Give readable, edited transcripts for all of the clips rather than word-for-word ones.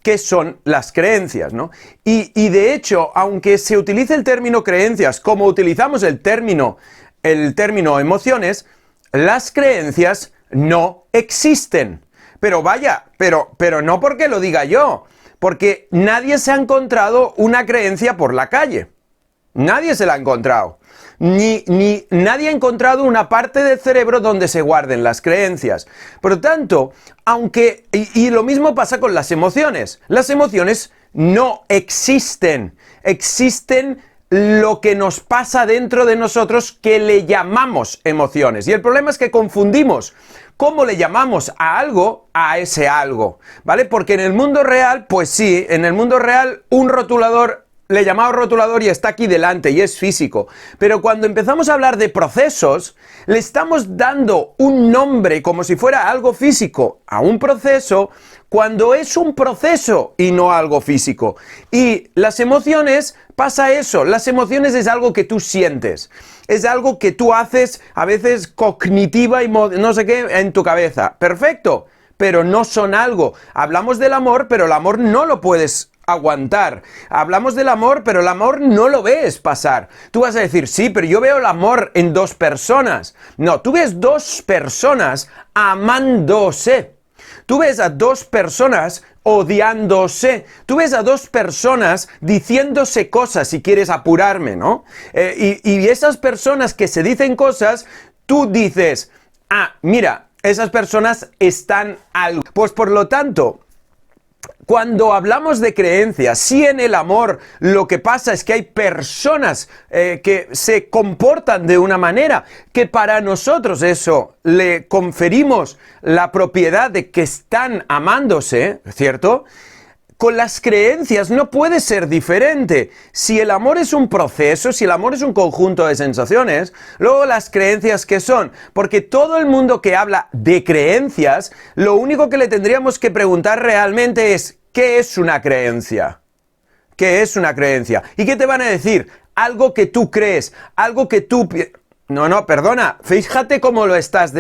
qué son las creencias, ¿no? Y de hecho, aunque se utilice el término creencias como utilizamos el término emociones, las creencias no existen. Pero vaya, pero no porque lo diga yo, porque nadie se ha encontrado una creencia por la calle. Nadie se la ha encontrado. Ni nadie ha encontrado una parte del cerebro donde se guarden las creencias. Por lo tanto, aunque... Y lo mismo pasa con las emociones. Las emociones no existen. Existen lo que nos pasa dentro de nosotros que le llamamos emociones. Y el problema es que confundimos cómo le llamamos a algo a ese algo, ¿vale? Porque en el mundo real, pues sí, en el mundo real un rotulador... Le llamamos rotulador y está aquí delante y es físico. Pero cuando empezamos a hablar de procesos, le estamos dando un nombre como si fuera algo físico a un proceso cuando es un proceso y no algo físico. Y las emociones pasa eso. Las emociones es algo que tú sientes. Es algo que tú haces a veces cognitiva y no sé qué en tu cabeza. Perfecto. Pero no son algo. Hablamos del amor, pero el amor no lo puedes aguantar. Hablamos del amor, pero el amor no lo ves pasar. Tú vas a decir, sí, pero yo veo el amor en dos personas. No, tú ves dos personas amándose. Tú ves a dos personas odiándose. Tú ves a dos personas diciéndose cosas, si quieres apurarme, ¿no? Y esas personas que se dicen cosas, tú dices, ah, mira, esas personas están algo. Pues por lo tanto, cuando hablamos de creencias, sí en el amor lo que pasa es que hay personas que se comportan de una manera que para nosotros eso le conferimos la propiedad de que están amándose, ¿cierto? Con las creencias no puede ser diferente. Si el amor es un proceso, si el amor es un conjunto de sensaciones, luego las creencias ¿qué son? Porque todo el mundo que habla de creencias, lo único que le tendríamos que preguntar realmente es ¿qué es una creencia? ¿Qué es una creencia? ¿Y qué te van a decir? Algo que tú crees, algo que tú... No, perdona, fíjate cómo lo estás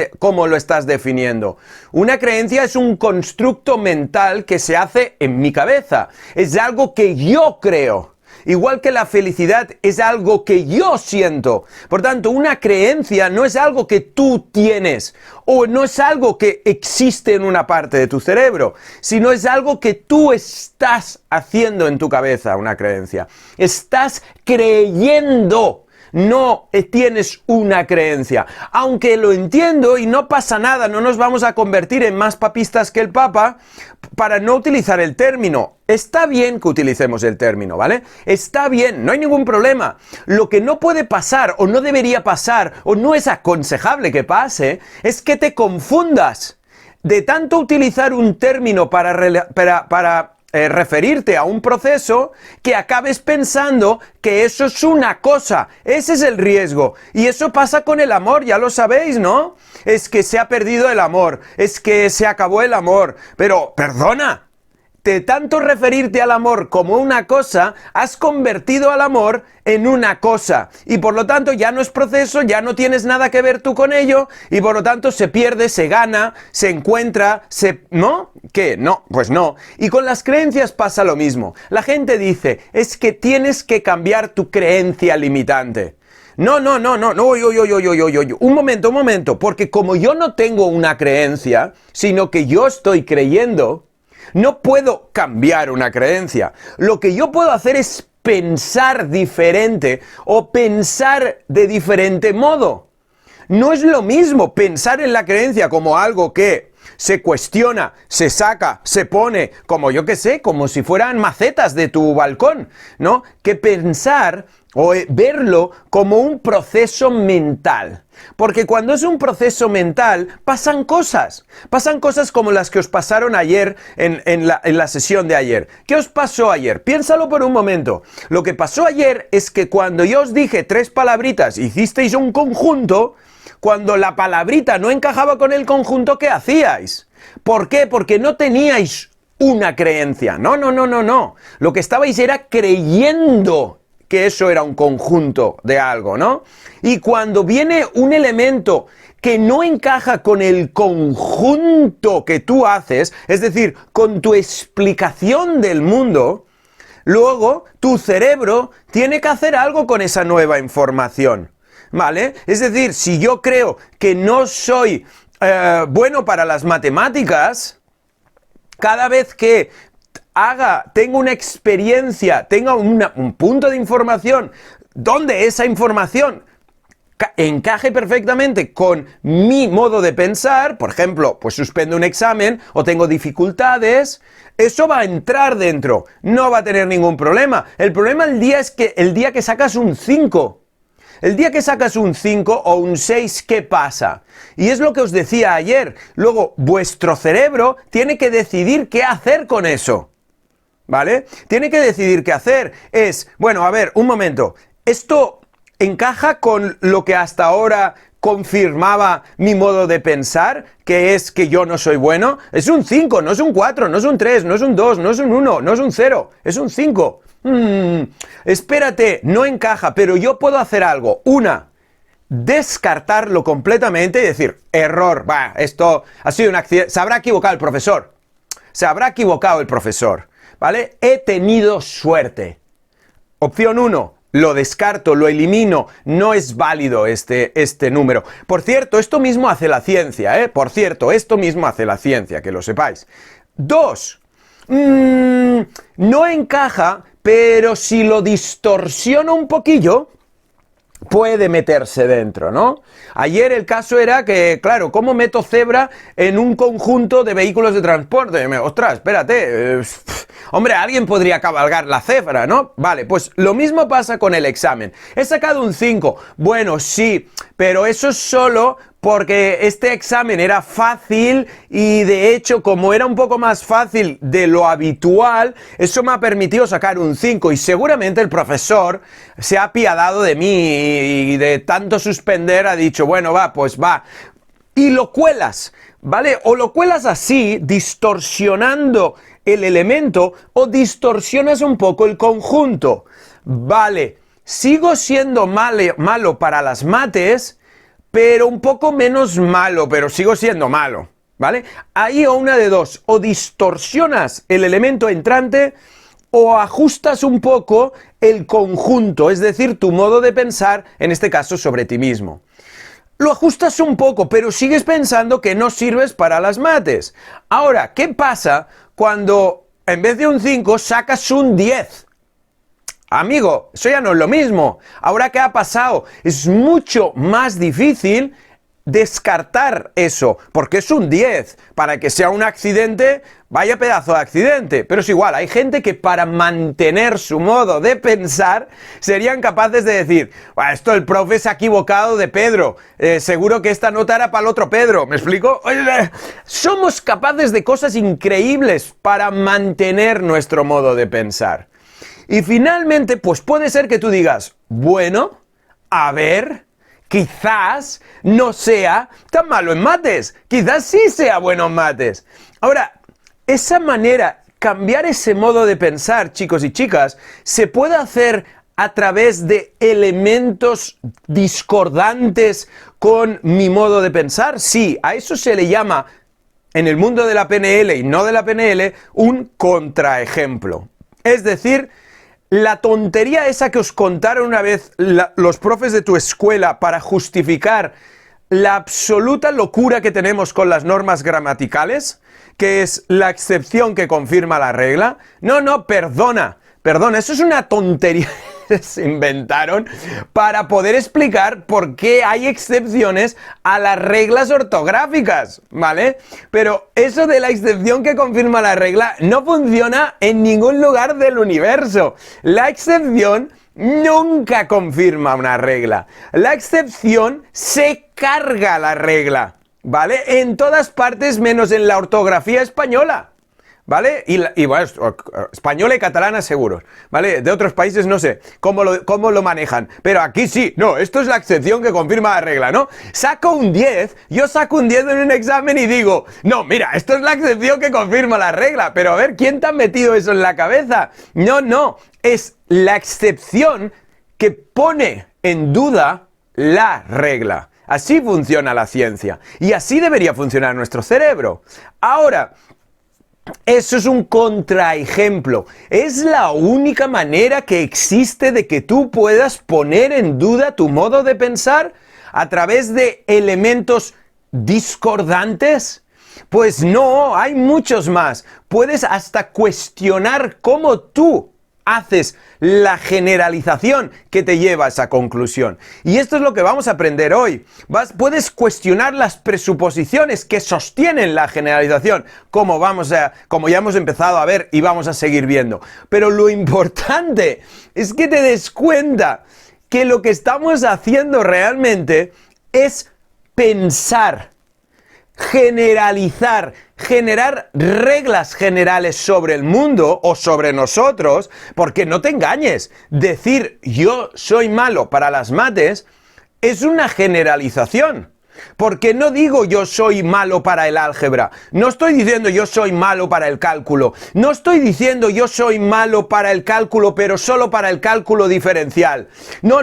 definiendo. Una creencia es un constructo mental que se hace en mi cabeza. Es algo que yo creo. Igual que la felicidad es algo que yo siento. Por tanto, una creencia no es algo que tú tienes o no es algo que existe en una parte de tu cerebro, sino es algo que tú estás haciendo en tu cabeza, una creencia. Estás creyendo. No tienes una creencia. Aunque lo entiendo y no pasa nada, no nos vamos a convertir en más papistas que el Papa para no utilizar el término. Está bien que utilicemos el término, ¿vale? Está bien, no hay ningún problema. Lo que no puede pasar o no debería pasar o no es aconsejable que pase es que te confundas. De tanto utilizar un término para referirte a un proceso, que acabes pensando que eso es una cosa. Ese es el riesgo. Y eso pasa con el amor, ya lo sabéis, ¿no? Es que se ha perdido el amor, es que se acabó el amor. Pero, perdona, de tanto referirte al amor como una cosa, has convertido al amor en una cosa. Y por lo tanto ya no es proceso, ya no tienes nada que ver tú con ello, y por lo tanto se pierde, se gana, se encuentra, ¿no? ¿Qué? No, pues no. Y con las creencias pasa lo mismo. La gente dice, es que tienes que cambiar tu creencia limitante. No, un momento, porque como yo no tengo una creencia, sino que yo estoy creyendo, no puedo cambiar una creencia. Lo que yo puedo hacer es pensar diferente o pensar de diferente modo. No es lo mismo pensar en la creencia como algo que se cuestiona, se saca, se pone, como yo que sé, como si fueran macetas de tu balcón, ¿no? Que pensar o verlo como un proceso mental. Porque cuando es un proceso mental, pasan cosas como las que os pasaron ayer en la sesión de ayer. ¿Qué os pasó ayer? Piénsalo por un momento. Lo que pasó ayer es que cuando yo os dije 3 palabritas, hicisteis un conjunto. Cuando la palabrita no encajaba con el conjunto, ¿qué hacíais? ¿Por qué? Porque no teníais una creencia. No. Lo que estabais era creyendo que eso era un conjunto de algo, ¿no? Y cuando viene un elemento que no encaja con el conjunto que tú haces, es decir, con tu explicación del mundo, luego tu cerebro tiene que hacer algo con esa nueva información, ¿vale? Es decir, si yo creo que no soy bueno para las matemáticas, cada vez que tenga una experiencia, tenga un punto de información donde esa información encaje perfectamente con mi modo de pensar, por ejemplo, pues suspendo un examen o tengo dificultades, eso va a entrar dentro, no va a tener ningún problema. El problema el día que sacas un 5. El día que sacas un 5 o un 6, ¿qué pasa? Y es lo que os decía ayer. Luego, vuestro cerebro tiene que decidir qué hacer con eso, ¿vale? Tiene que decidir qué hacer. Bueno, a ver, un momento. Esto encaja con lo que hasta ahora confirmaba mi modo de pensar, que es que yo no soy bueno. Es un 5, no es un 4, no es un 3, no es un 2, no es un 1, no es un 0, es un 5. Espérate, no encaja, pero yo puedo hacer algo. Descartarlo completamente y decir, error, esto ha sido un accidente, se habrá equivocado el profesor. ¿Vale? He tenido suerte. Opción 1. Lo descarto, lo elimino, no es válido este número. Por cierto, esto mismo hace la ciencia, ¿eh? Que lo sepáis. 2. No encaja, pero si lo distorsiono un poquillo, puede meterse dentro, ¿no? Ayer el caso era que, claro, ¿cómo meto cebra en un conjunto de vehículos de transporte? Ostras, espérate, hombre, alguien podría cabalgar la cebra, ¿no? Vale, pues lo mismo pasa con el examen. He sacado un 5. Bueno, sí, pero eso es solo porque este examen era fácil y de hecho, como era un poco más fácil de lo habitual, eso me ha permitido sacar un 5 y seguramente el profesor se ha apiadado de mí y de tanto suspender ha dicho, bueno, pues va. Y lo cuelas, ¿vale? O lo cuelas así, distorsionando el elemento, o distorsionas un poco el conjunto. Vale, sigo siendo malo para las mates, pero un poco menos malo, pero sigo siendo malo, ¿vale? Ahí o una de dos, o distorsionas el elemento entrante o ajustas un poco el conjunto, es decir, tu modo de pensar, en este caso, sobre ti mismo. Lo ajustas un poco, pero sigues pensando que no sirves para las mates. Ahora, ¿qué pasa cuando en vez de un 5 sacas un 10? Amigo, eso ya no es lo mismo. Ahora, ¿qué ha pasado? Es mucho más difícil descartar eso, porque es un 10. Para que sea un accidente, vaya pedazo de accidente. Pero es igual, hay gente que para mantener su modo de pensar serían capaces de decir, esto el profe se ha equivocado de Pedro, seguro que esta nota era para el otro Pedro, ¿me explico? Somos capaces de cosas increíbles para mantener nuestro modo de pensar. Y finalmente, pues puede ser que tú digas, bueno, a ver, quizás no sea tan malo en mates, quizás sí sea bueno en mates. Ahora, esa manera, cambiar ese modo de pensar, chicos y chicas, se puede hacer a través de elementos discordantes con mi modo de pensar. Sí, a eso se le llama, en el mundo de la PNL y no de la PNL, un contraejemplo. Es decir, la tontería esa que os contaron una vez los profes de tu escuela para justificar la absoluta locura que tenemos con las normas gramaticales, que es la excepción que confirma la regla. No, perdona, eso es una tontería que se inventaron para poder explicar por qué hay excepciones a las reglas ortográficas, ¿vale? Pero eso de la excepción que confirma la regla no funciona en ningún lugar del universo. La excepción nunca confirma una regla. La excepción se carga la regla, ¿vale? En todas partes menos en la ortografía española, ¿vale? Y bueno, española y catalana seguros, ¿vale? De otros países no sé cómo lo manejan, pero aquí sí. No, esto es la excepción que confirma la regla, ¿no? Yo saco un 10 en un examen y digo, no, mira, esto es la excepción que confirma la regla, pero a ver, ¿quién te ha metido eso en la cabeza? No, es la excepción que pone en duda la regla. Así funciona la ciencia y así debería funcionar nuestro cerebro. Ahora, eso es un contraejemplo. Es la única manera que existe de que tú puedas poner en duda tu modo de pensar a través de elementos discordantes. Pues no, hay muchos más. Puedes hasta cuestionar cómo tú haces la generalización que te lleva a esa conclusión. Y esto es lo que vamos a aprender hoy. Puedes cuestionar las presuposiciones que sostienen la generalización, como ya hemos empezado a ver y vamos a seguir viendo. Pero lo importante es que te des cuenta que lo que estamos haciendo realmente es pensar, generalizar, generar reglas generales sobre el mundo o sobre nosotros, porque no te engañes, decir yo soy malo para las mates es una generalización. Porque no digo yo soy malo para el álgebra, no estoy diciendo yo soy malo para el cálculo, no estoy diciendo yo soy malo para el cálculo pero solo para el cálculo diferencial. No,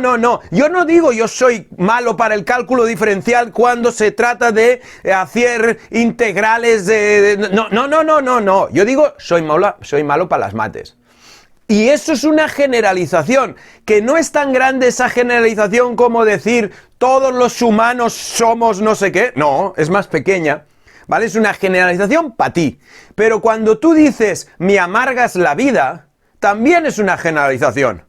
yo no digo yo soy malo para el cálculo diferencial cuando se trata de hacer integrales No, yo digo soy malo para las mates. Y eso es una generalización, que no es tan grande esa generalización como decir todos los humanos somos no sé qué. No, es más pequeña, ¿vale? Es una generalización para ti. Pero cuando tú dices me amargas la vida, también es una generalización.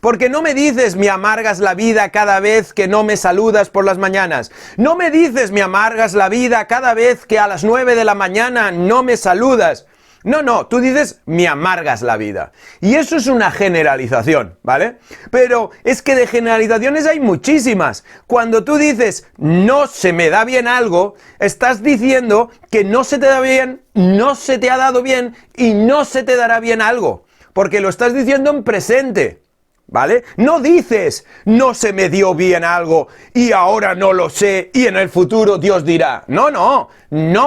Porque no me dices me amargas la vida cada vez que no me saludas por las mañanas. No me dices me amargas la vida cada vez que a las 9 de la mañana no me saludas. No, tú dices, me amargas la vida. Y eso es una generalización, ¿vale? Pero es que de generalizaciones hay muchísimas. Cuando tú dices, no se me da bien algo, estás diciendo que no se te da bien, no se te ha dado bien y no se te dará bien algo. Porque lo estás diciendo en presente, ¿vale? No dices, no se me dio bien algo y ahora no lo sé y en el futuro Dios dirá. No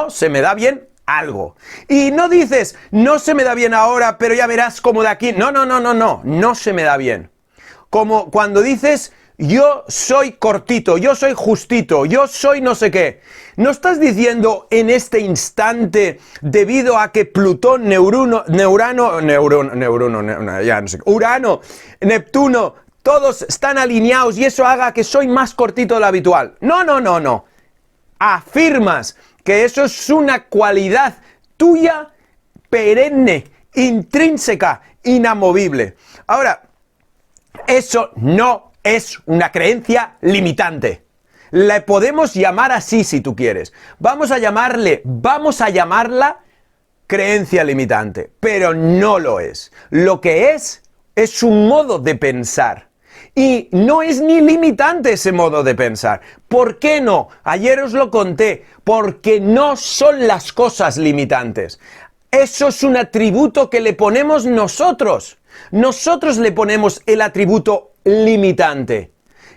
se me da bien algo. Y no dices, no se me da bien ahora, pero ya verás cómo de aquí. No se me da bien. Como cuando dices, yo soy cortito, yo soy justito, yo soy no sé qué. No estás diciendo en este instante, debido a que Plutón, Urano, Neptuno, todos están alineados y eso haga que soy más cortito de lo habitual. No. Afirmas que eso es una cualidad tuya, perenne, intrínseca, inamovible. Ahora, eso no es una creencia limitante. La podemos llamar así si tú quieres. Vamos a llamarla creencia limitante, pero no lo es. Lo que es un modo de pensar. Y no es ni limitante ese modo de pensar. ¿Por qué no? Ayer os lo conté. Porque no son las cosas limitantes. Eso es un atributo que le ponemos nosotros. Nosotros le ponemos el atributo limitante.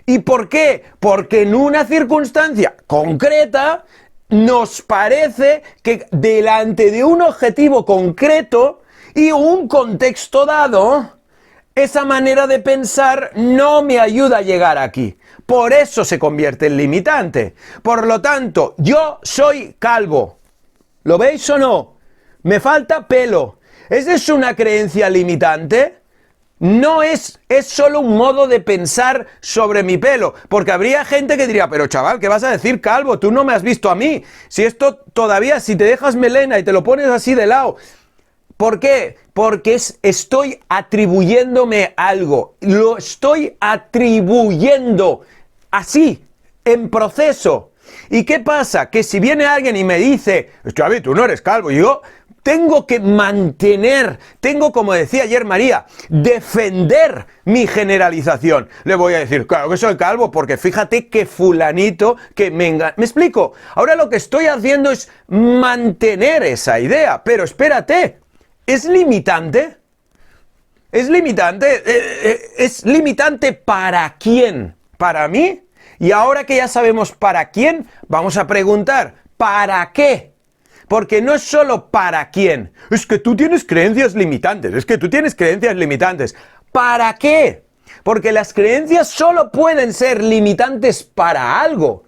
¿Y por qué? Porque en una circunstancia concreta nos parece que delante de un objetivo concreto y un contexto dado, esa manera de pensar no me ayuda a llegar aquí. Por eso se convierte en limitante. Por lo tanto, yo soy calvo. ¿Lo veis o no? Me falta pelo. ¿Esa es una creencia limitante? No es solo un modo de pensar sobre mi pelo. Porque habría gente que diría, pero chaval, ¿qué vas a decir calvo? Tú no me has visto a mí. Si esto todavía, si te dejas melena y te lo pones así de lado... ¿Por qué? Porque estoy atribuyéndome algo. Lo estoy atribuyendo así, en proceso. ¿Y qué pasa? Que si viene alguien y me dice, Xavi, tú no eres calvo, y yo tengo que mantener, como decía ayer María, defender mi generalización. Le voy a decir, claro que soy calvo, porque fíjate que fulanito que me engaña. ¿Me explico? Ahora lo que estoy haciendo es mantener esa idea, pero espérate. ¿Es limitante? ¿Es limitante? ¿Es limitante para quién? ¿Para mí? Y ahora que ya sabemos para quién, vamos a preguntar, ¿para qué? Porque no es solo para quién. Es que tú tienes creencias limitantes. ¿Para qué? Porque las creencias solo pueden ser limitantes para algo.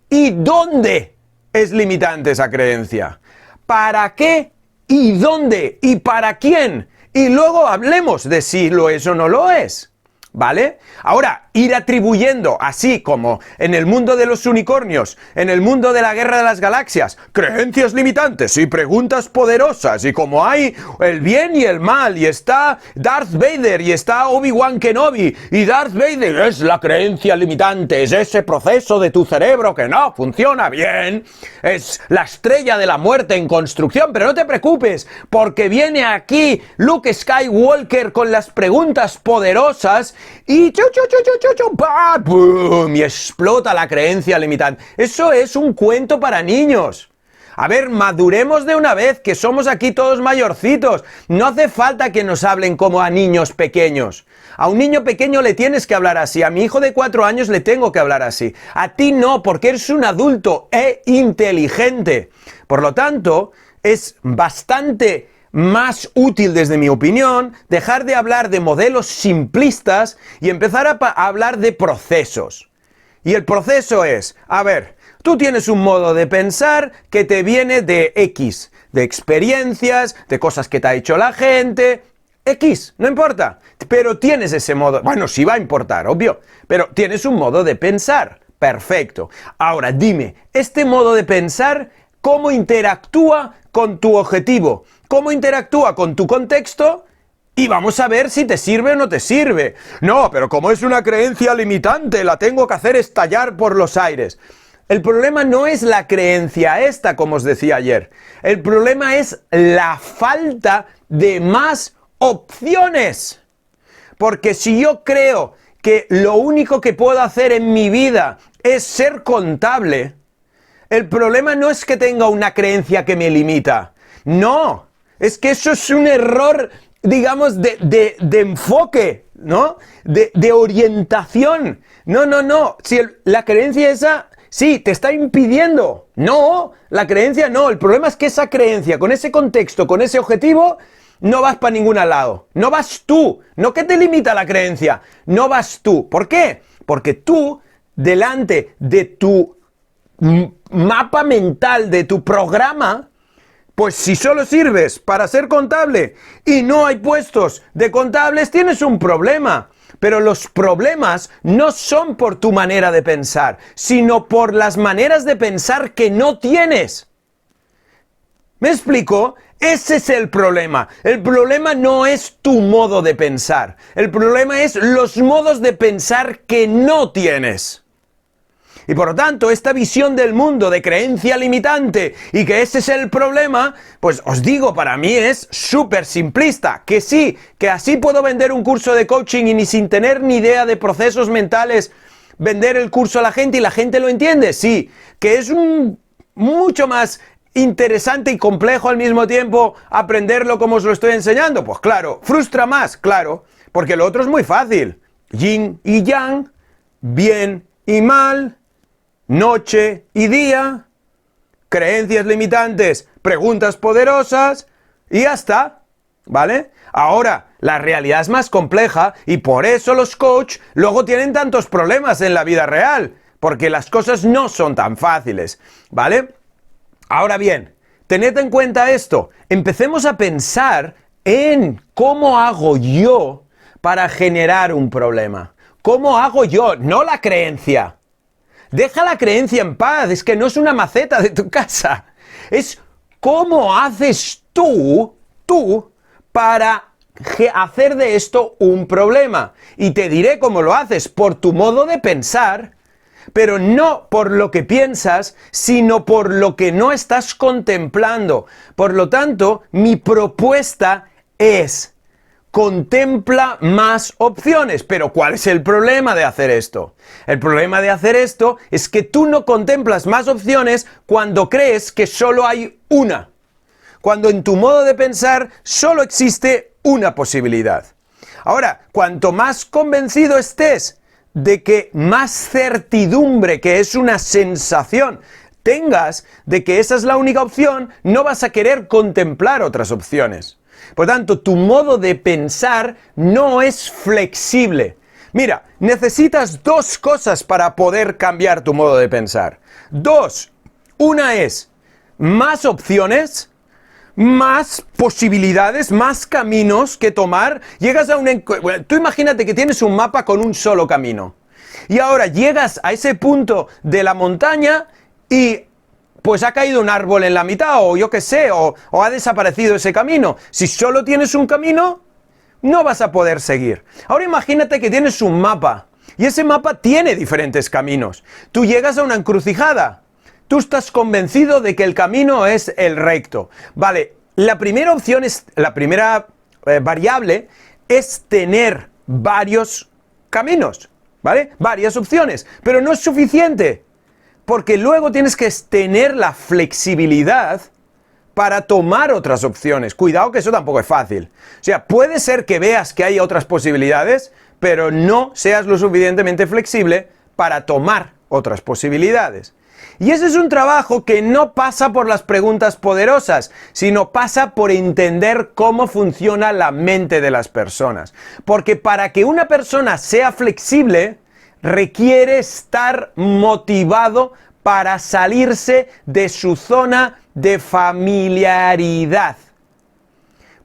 ¿Y dónde es limitante esa creencia? ¿Para qué? ¿Y dónde? ¿Y para quién? Y luego hablemos de si lo es o no lo es. ¿Vale? Ahora, ir atribuyendo, así como en el mundo de los unicornios, en el mundo de la guerra de las galaxias, creencias limitantes y preguntas poderosas, y como hay el bien y el mal, y está Darth Vader, y está Obi-Wan Kenobi, y Darth Vader es la creencia limitante, es ese proceso de tu cerebro que no funciona bien, es la estrella de la muerte en construcción, pero no te preocupes, porque viene aquí Luke Skywalker con las preguntas poderosas, y ¡boom! Y explota la creencia limitante. Eso es un cuento para niños. A ver, maduremos de una vez, que somos aquí todos mayorcitos. No hace falta que nos hablen como a niños pequeños. A un niño pequeño le tienes que hablar así. A mi hijo de 4 años le tengo que hablar así. A ti no, porque eres un adulto e inteligente. Por lo tanto, es bastante más útil, desde mi opinión, dejar de hablar de modelos simplistas y empezar a hablar de procesos. Y el proceso es, a ver, tú tienes un modo de pensar que te viene de X, de experiencias, de cosas que te ha hecho la gente, X, no importa, pero tienes ese modo, bueno, sí va a importar, obvio, pero tienes un modo de pensar, perfecto. Ahora, dime, este modo de pensar, ¿cómo interactúa con tu objetivo? ¿Cómo interactúa con tu contexto? Y vamos a ver si te sirve o no te sirve. No, pero como es una creencia limitante, la tengo que hacer estallar por los aires. El problema no es la creencia esta, como os decía ayer. El problema es la falta de más opciones. Porque si yo creo que lo único que puedo hacer en mi vida es ser contable, el problema no es que tenga una creencia que me limita. No. Es que eso es un error, digamos, de enfoque, ¿no? De orientación. No. Si la creencia esa, sí, te está impidiendo. No, la creencia no. El problema es que esa creencia, con ese contexto, con ese objetivo, no vas para ningún lado. No vas tú. No que te limita la creencia. No vas tú. ¿Por qué? Porque tú, delante de tu mapa mental, de tu programa, pues si solo sirves para ser contable y no hay puestos de contables, tienes un problema. Pero los problemas no son por tu manera de pensar, sino por las maneras de pensar que no tienes. ¿Me explico? Ese es el problema. El problema no es tu modo de pensar. El problema es los modos de pensar que no tienes. Y por lo tanto, esta visión del mundo de creencia limitante y que ese es el problema, pues os digo, para mí es súper simplista. Que sí, que así puedo vender un curso de coaching y ni sin tener ni idea de procesos mentales, vender el curso a la gente y la gente lo entiende. Sí, que es mucho más interesante y complejo al mismo tiempo aprenderlo como os lo estoy enseñando. Pues claro, frustra más, claro, porque lo otro es muy fácil. Yin y yang, bien y mal, noche y día, creencias limitantes, preguntas poderosas y ya está, ¿vale? Ahora, la realidad es más compleja y por eso los coaches luego tienen tantos problemas en la vida real, porque las cosas no son tan fáciles, ¿vale? Ahora bien, tened en cuenta esto, empecemos a pensar en cómo hago yo para generar un problema. ¿Cómo hago yo? No la creencia. Deja la creencia en paz, es que no es una maceta de tu casa. Es cómo haces tú para hacer de esto un problema. Y te diré cómo lo haces, por tu modo de pensar, pero no por lo que piensas, sino por lo que no estás contemplando. Por lo tanto, mi propuesta es: contempla más opciones. Pero ¿cuál es el problema de hacer esto? El problema de hacer esto es que tú no contemplas más opciones cuando crees que solo hay una. Cuando en tu modo de pensar solo existe una posibilidad. Ahora, cuanto más convencido estés de que más certidumbre, que es una sensación, tengas de que esa es la única opción, no vas a querer contemplar otras opciones. Por tanto, tu modo de pensar no es flexible. Mira, necesitas dos cosas para poder cambiar tu modo de pensar. Dos. Una es más opciones, más posibilidades, más caminos que tomar. Llegas a tú imagínate que tienes un mapa con un solo camino. Y ahora llegas a ese punto de la montaña y pues ha caído un árbol en la mitad, o yo qué sé, o ha desaparecido ese camino. Si solo tienes un camino, no vas a poder seguir. Ahora imagínate que tienes un mapa, y ese mapa tiene diferentes caminos. Tú llegas a una encrucijada. Tú estás convencido de que el camino es el recto. Vale, la primera opción la primera variable es tener varios caminos, ¿vale? Varias opciones, pero no es suficiente, porque luego tienes que tener la flexibilidad para tomar otras opciones. Cuidado que eso tampoco es fácil. O sea, puede ser que veas que hay otras posibilidades, pero no seas lo suficientemente flexible para tomar otras posibilidades. Y ese es un trabajo que no pasa por las preguntas poderosas, sino pasa por entender cómo funciona la mente de las personas. Porque para que una persona sea flexible, requiere estar motivado para salirse de su zona de familiaridad.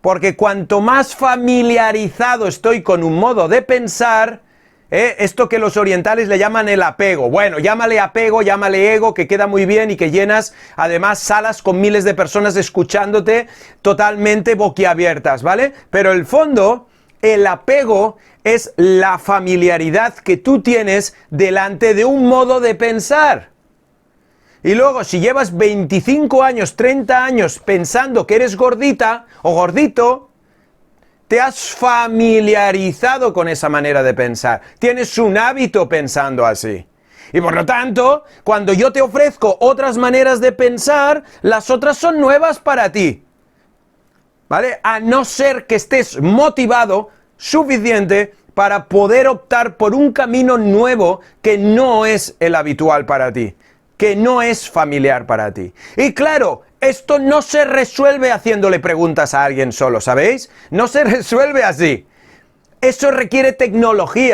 Porque cuanto más familiarizado estoy con un modo de pensar, esto que los orientales le llaman el apego. Bueno, llámale apego, llámale ego, que queda muy bien y que llenas además salas con miles de personas escuchándote totalmente boquiabiertas, ¿vale? Pero el fondo, el apego es la familiaridad que tú tienes delante de un modo de pensar. Y luego, si llevas 25 años, 30 años pensando que eres gordita o gordito, te has familiarizado con esa manera de pensar. Tienes un hábito pensando así. Y por lo tanto, cuando yo te ofrezco otras maneras de pensar, las otras son nuevas para ti. ¿Vale? A no ser que estés motivado suficiente para poder optar por un camino nuevo que no es el habitual para ti, que no es familiar para ti. Y claro, esto no se resuelve haciéndole preguntas a alguien solo, ¿sabéis? No se resuelve así. Eso requiere tecnología.